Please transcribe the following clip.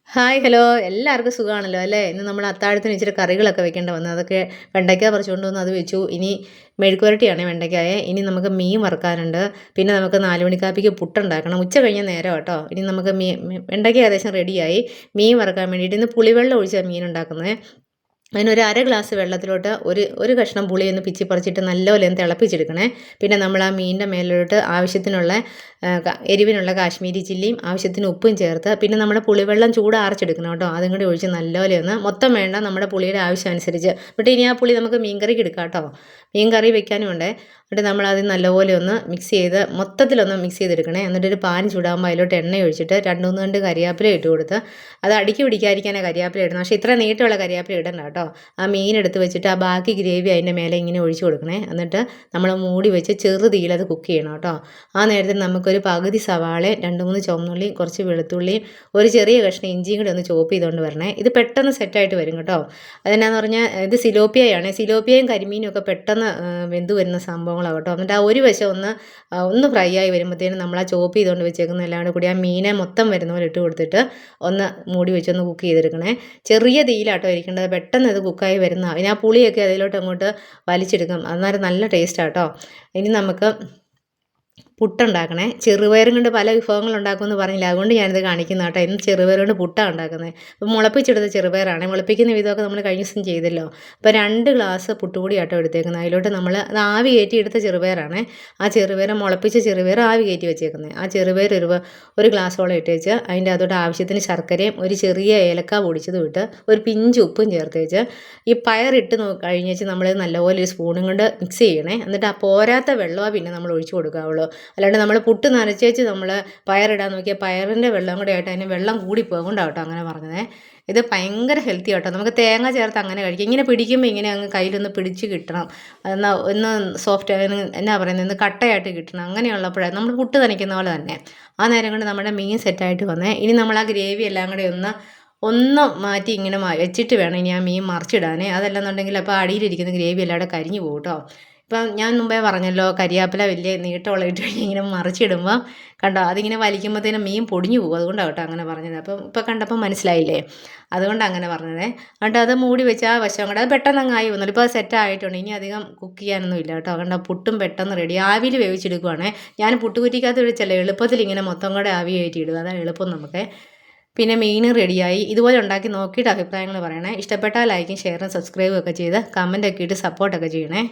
Hi hello എല്ലാവർക്കും സുഖമാണല്ലോ അല്ലേ. ഇന്ന് നമ്മൾ അത്താഴത്തിന് ഇച്ചിരി കറികളൊക്കെ വെക്കേണ്ട വന്നു. അതൊക്കെ വെണ്ടയ്ക്ക പറിച്ചുകൊണ്ട് വന്ന് അത് വെച്ചു. ഇനി മെഴുക്കുവരട്ടിയാണ് വെണ്ടയ്ക്കായെ. ഇനി നമുക്ക് മീൻ വറുക്കാനുണ്ട്. പിന്നെ നമുക്ക് 4 മണിക്കാപ്പിക്ക് പുട്ടുണ്ടാക്കണം. ഉച്ച കഴിഞ്ഞ നേരം കേട്ടോ. ഇനി നമുക്ക് വെണ്ടയ്ക്ക ഏകദേശം റെഡിയായി. മീൻ വറുക്കാൻ വേണ്ടിയിട്ട് ഇന്ന് പുളിവെള്ളം ഒഴിച്ചാണ് മീൻ ഉണ്ടാക്കുന്നത്. അതിനൊരു അര ഗ്ലാസ് വെള്ളത്തിലോട്ട് ഒരു കഷ്ണം പുളി ഒന്ന് പിച്ചി പറിച്ചിട്ട് നല്ലപോലെ ഒന്ന് തിളപ്പിച്ചെടുക്കണേ. പിന്നെ നമ്മൾ ആ മീനിൻ്റെ മേലിലോട്ട് ആവശ്യത്തിനുള്ള എരിവിനുള്ള കാശ്മീരി ചില്ലിയും ആവശ്യത്തിന് ഉപ്പും ചേർത്ത് പിന്നെ നമ്മുടെ പുളിവെള്ളം ചൂടാറിച്ചെടുക്കണം കേട്ടോ. അതും കൂടി ഒഴിച്ച് നല്ലപോലെ ഒന്ന് മൊത്തം വേണ്ട, നമ്മുടെ പുളിയുടെ ആവശ്യം അനുസരിച്ച്. എന്നിട്ട് ഇനി ആ പുളി നമുക്ക് മീൻ കറിക്ക് എടുക്കാം കേട്ടോ. മീൻ കറി വെക്കാനും ഉണ്ട്. എന്നിട്ട് നമ്മളത് നല്ലപോലെ ഒന്ന് മിക്സ് ചെയ്ത് മൊത്തത്തിലൊന്ന് മിക്സ് ചെയ്തെടുക്കണേ. എന്നിട്ടൊരു പാൻ ചൂടാകുമ്പോൾ അതിലോട്ട് എണ്ണ ഒഴിച്ചിട്ട് 2-3 തണ്ട് കരിയാപ്പില ഇട്ട് കൊടുത്ത് അത് അടുക്കി പിടിക്കാതിരിക്കാനാണ് കരിയാപ്പില ഇടുന്നത്. പക്ഷേ ഇത്ര നീട്ടമുള്ള കരിയാപ്പില ഇടണ്ട കേട്ടോ. ആ മീൻ എടുത്ത് വെച്ചിട്ട് ആ ബാക്കി ഗ്രേവി അതിൻ്റെ മേലെ ഇങ്ങനെ ഒഴിച്ച് കൊടുക്കണേ. എന്നിട്ട് നമ്മൾ മൂടി വെച്ച് ചെറു തീയിലത് കുക്ക് ചെയ്യണം കേട്ടോ. ആ നേരത്തിൽ നമുക്കൊരു പകുതി സവാള, 2-3 ചുവന്നുള്ളിയും കുറച്ച് വെളുത്തുള്ളിയും ഒരു ചെറിയ കഷ്ണം ഇഞ്ചിയും കൂടി ഒന്ന് ചോപ്പ് ചെയ്തുകൊണ്ട് വരണേ. ഇത് പെട്ടെന്ന് സെറ്റായിട്ട് വരും കേട്ടോ. അതെന്നാന്ന് പറഞ്ഞാൽ ഇത് സിലോപ്പിയയാണ്. സിലോപ്പിയയും കരിമീനും ഒക്കെ പെട്ടെന്ന് വെന്ത് വരുന്ന സംഭവങ്ങളാണ് കേട്ടോ. എന്നിട്ട് ആ ഒരു വശം ഒന്ന് ഫ്രൈ ആയി വരുമ്പോഴത്തേനും നമ്മൾ ആ ചോപ്പ് ചെയ്തുകൊണ്ട് വെച്ചേക്കുന്ന എല്ലാം കൂടി ആ മീനെ മൊത്തം വരുന്ന പോലെ ഇട്ട് കൊടുത്തിട്ട് ഒന്ന് മൂടി വെച്ചൊന്ന് കുക്ക് ചെയ്തെടുക്കണേ. ചെറിയ തീയിലാട്ടോ ഇരിക്കേണ്ടത്. പെട്ടെന്ന് ഇത് കുക്കായി വരുന്ന പിന്നെ ആ പുളിയൊക്കെ അതിലോട്ട് അങ്ങോട്ട് വലിച്ചെടുക്കും. അന്നേരം നല്ല ടേസ്റ്റാട്ടോ. ഇനി നമുക്ക് പുട്ടുണ്ടാക്കണേ. ചെറുപയറും കൊണ്ട് പല വിഭവങ്ങളുണ്ടാക്കുമെന്ന് പറഞ്ഞില്ല, അതുകൊണ്ട് ഞാനിത് കാണിക്കുന്ന കേട്ടോ. ഇന്ന് ചെറുപയർ കൊണ്ട് പുട്ടാണ് ഉണ്ടാക്കുന്നത്. അപ്പോൾ മുളപ്പിച്ചെടുത്ത ചെറുപയറാണ്. മുളപ്പിക്കുന്ന വിധമൊക്കെ നമ്മൾ കഴിഞ്ഞ ദിവസം ചെയ്തല്ലോ. അപ്പോൾ 2 ഗ്ലാസ് പുട്ടുപൊടി ആട്ടോ എടുത്തേക്കുന്നത്. അതിലോട്ട് നമ്മൾ അത് ആവി കയറ്റി എടുത്ത ചെറുപയറാണ്. ആ ചെറുപയർ മുളപ്പിച്ച ചെറുപയർ ആവി കയറ്റി വെച്ചേക്കുന്നത്. ആ ചെറുപയർ ഒരു ഗ്ലാസോളം ഇട്ട് വെച്ച് അതിൻ്റെ അതോട്ട് ആവശ്യത്തിന് ശർക്കരയും ഒരു ചെറിയ ഏലക്ക പൊടിച്ചതും ഇട്ട് ഒരു പിഞ്ച് ഉപ്പും ചേർത്ത് വെച്ച് ഈ പയറിട്ട് കഴിഞ്ഞേച്ച് നമ്മൾ നല്ലപോലെ ഒരു സ്പൂണും കൊണ്ട് മിക്സ് ചെയ്യണേ. എന്നിട്ട് ആ പോരാത്ത വെള്ളമാണ് പിന്നെ നമ്മൾ ഒഴിച്ചു കൊടുക്കാവുള്ളൂ. അല്ലാണ്ട് നമ്മൾ പുട്ട് നനച്ചേച്ച് നമ്മൾ പയറിടാൻ നോക്കിയാൽ പയറിൻ്റെ വെള്ളം കൂടെ ആയിട്ട് അതിന് വെള്ളം കൂടിപ്പോകും. കൊണ്ടാട്ടോ അങ്ങനെ പറഞ്ഞത്. ഇത് ഭയങ്കര ഹെൽത്തി ആട്ടോ. നമുക്ക് തേങ്ങ ചേർത്ത് അങ്ങനെ കഴിക്കാം. ഇങ്ങനെ പിടിക്കുമ്പോൾ ഇങ്ങനെ അങ്ങ് കയ്യിലൊന്ന് പിടിച്ച് കിട്ടണം. എന്നാൽ ഒന്ന് സോഫ്റ്റ് എന്നാ പറയുന്നത്, ഒന്ന് കട്ടയായിട്ട് കിട്ടണം. അങ്ങനെയുള്ളപ്പോഴേ നമ്മൾ പുട്ട് നനയ്ക്കുന്ന പോലെ തന്നെ. ആ നേരം കൊണ്ട് നമ്മുടെ മീൻ സെറ്റായിട്ട് വന്നേ. ഇനി നമ്മൾ ആ ഗ്രേവി എല്ലാം കൂടെ ഒന്ന് മാറ്റി ഇങ്ങനെ വെച്ചിട്ട് വേണം ഇനി ആ മീൻ മറിച്ചിടാനേ. അതല്ലെന്നുണ്ടെങ്കിൽ അപ്പോൾ അടിയിലിരിക്കുന്ന ഗ്രേവി എല്ലാം കൂടെ കരിഞ്ഞു പോകും കേട്ടോ. ഇപ്പം ഞാൻ മുമ്പേ പറഞ്ഞല്ലോ, കരിയാപ്പില വലിയ നീട്ടമുള്ള ഇട്ട് കഴിഞ്ഞ് ഇങ്ങനെ മറിച്ചിടുമ്പോൾ കണ്ടോ അതിങ്ങനെ വലിക്കുമ്പോഴത്തേനും മീൻ പൊടിഞ്ഞു പോകും. അതുകൊണ്ടാണ് കേട്ടോ അങ്ങനെ പറഞ്ഞത്. അപ്പം ഇപ്പം കണ്ടപ്പോൾ മനസ്സിലായില്ലേ, അതുകൊണ്ട് അങ്ങനെ പറഞ്ഞത്. എന്നിട്ട് അത് മൂടി വെച്ച് ആ വശം കൂടെ അത് പെട്ടെന്ന് അങ്ങ് ആയി വന്നല്ലോ. ഇപ്പോൾ അത് സെറ്റ് ആയിട്ടുണ്ട്. ഇനി അധികം കുക്ക് ചെയ്യാനൊന്നും ഇല്ല കേട്ടോ. കണ്ടോ പുട്ടും പെട്ടെന്ന് റെഡി. ആവിയിൽ വേവിച്ചെടുക്കുവാണേ. ഞാൻ പുട്ടുകുറ്റിക്കകത്ത് വെച്ചല്ലേ എളുപ്പത്തിൽ ഇങ്ങനെ മൊത്തം കൂടെ ആവി കയറ്റി ഇടുക. അതാണ് എളുപ്പം നമുക്ക്. പിന്നെ മീൻ റെഡിയായി. ഇതുപോലെ ഉണ്ടാക്കി നോക്കിയിട്ട് അഭിപ്രായങ്ങൾ പറയണേ. ഇഷ്ടപ്പെട്ടാൽ ലൈക്കും ഷെയറും സബ്സ്ക്രൈബും ഒക്കെ ചെയ്ത് കമൻറ്റൊക്കെ ഇട്ട് സപ്പോർട്ടൊക്കെ ചെയ്യണേ.